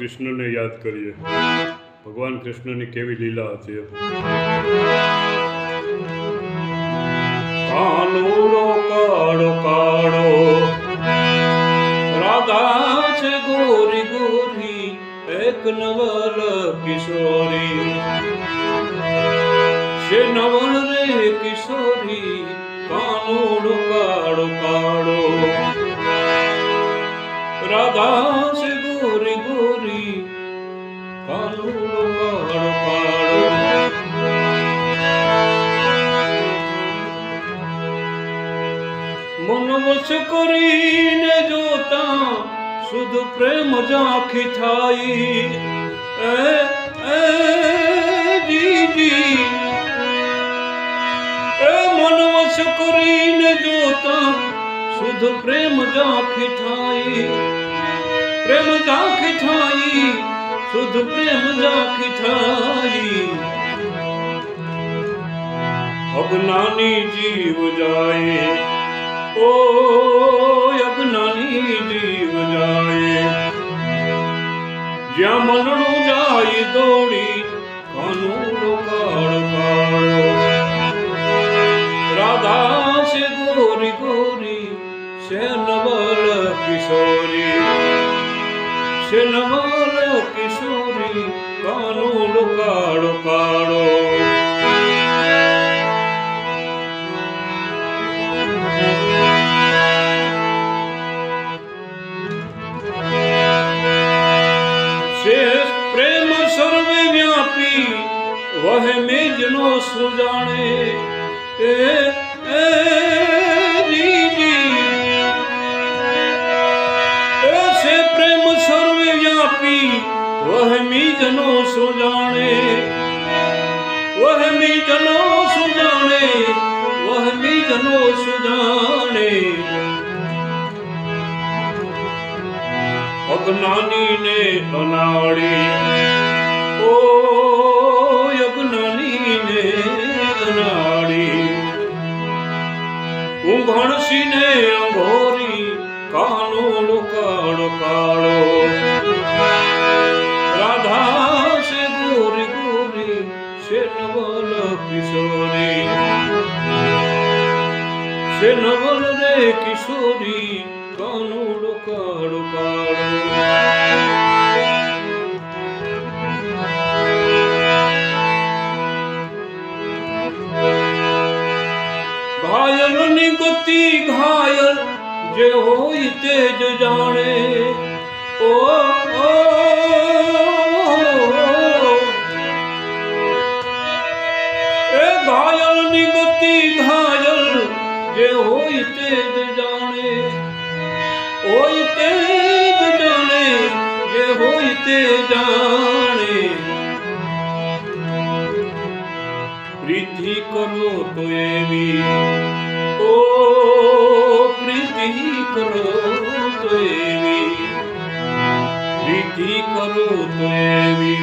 કૃષ્ણને યાદ કરીએ. ભગવાન કૃષ્ણની કેવી લીલા હતી. કાનુડો કાળો કાળો રાધા છે ગોરી ગોરી એક નવલ કિશોરી છે નવલ રે કિશોરી કાનુડો કાળો કાળો રાધા છે ગોરી ગોરી કાનુડો કાળો કાળો. મન વશ કરીને જોતા શુદ્ધ પ્રેમ ઝાંખી થાય. એ જીજી એ મન વશ કરીને જોતા શુદ્ધ પ્રેમ ઝાંખી થાય. પ્રેમ ઝાંખી થાય શુદ્ધ પ્રેમ ઝાંખી થાય. અજ્ઞાની જીવ જાય ઓ અજ્ઞાની જીવ જાય. જ્યાં મનડું જાય દોડી કાનુડો કાળો કાળો રાધા છે ગોરી ગોરી છે નવલ કિશોરી છે નવલ કિશોરી કાનુડો કાળો કાળો. પ્રેમ સર્વે વ્યાપી વહ મેજનો સુજાણે. એ છે પ્રેમ સર્વે વ્યાપી વહ મીજનો સુજાણે. વહ મીજનો સુજાણે વહ મીજનો સુજાણે. અજ્ઞાની ને અનાળી ઓ અજ્ઞાની ને અનાળી. ઊંઘણસી ને અંઘોરી કાનુડો કાળો કાળો રાધા છે ગોરી ગોરી છે નવલ કિશોરી છે નવલ રે કિશોરી કાનુડો કાળો કાળો. ઘાયલની ગતિ ઘાયલ જે હોય તે જ જાણે. ઓ એ ઘાયલની ગતિ ઘાયલ જે હોય તે જ જાણે. હોય તે જ જાણે જે હોય તે જાણે. પ્રીતિ કરો તો એવી ઓ પ્રીતિ કરો તો એવી. પ્રીતિ કરો તો એવી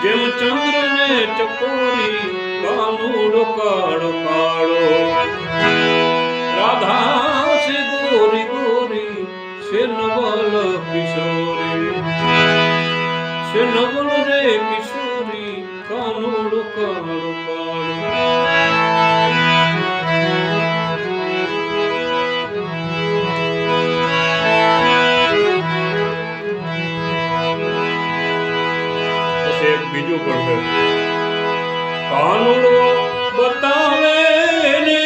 જેમ ચંદ્ર ને ચકોરી કાનુડો કાળો કાળો રાધા છે ગોરી ગોરી છે નવલ કિશોરી છે નવલ રે કિશોરી કાનુડો કાળો કાળો. પછી એક બીજું પણ છે. કાનુડો બતાવે ને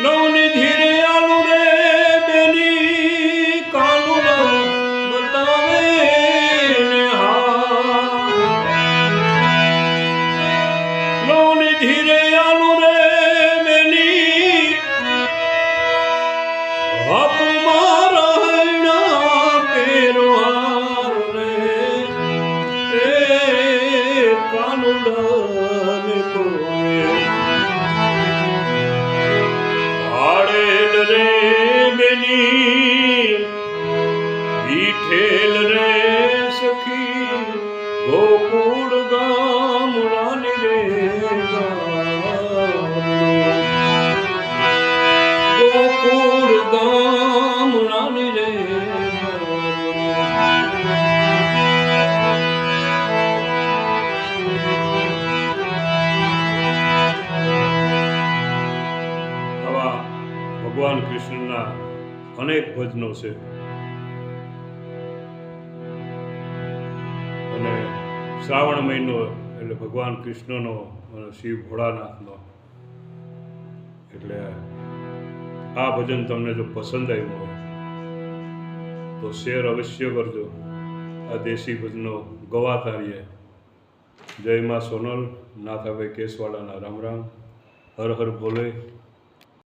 નવની ધીરે આલુ રે બેની. કાનુડો બતાવે ને નવની ધીરે આલુ રે બેની. બાપ મારા હૈણા પેરો હાર રે એ કાનુડા ને કોઈ આડેલ રે બેની. બીઠેલ રે સખી ગોકુળ ગામડાની રે ગામડી. અનેક ભજનો છે. અને શ્રાવણ મહિનો એટલે ભગવાન કૃષ્ણનો અને શિવ ભોળાનાથનો, એટલે આ ભજન તમને જો પસંદ આવ્યું હોય તો શેર અવશ્ય કરજો. આ દેશી ભજનો ગવાતા રહીએ. જય માં સોનલ, નાથાભાઈ કેસવાડાના રામ રામ. હર હર ભોલે.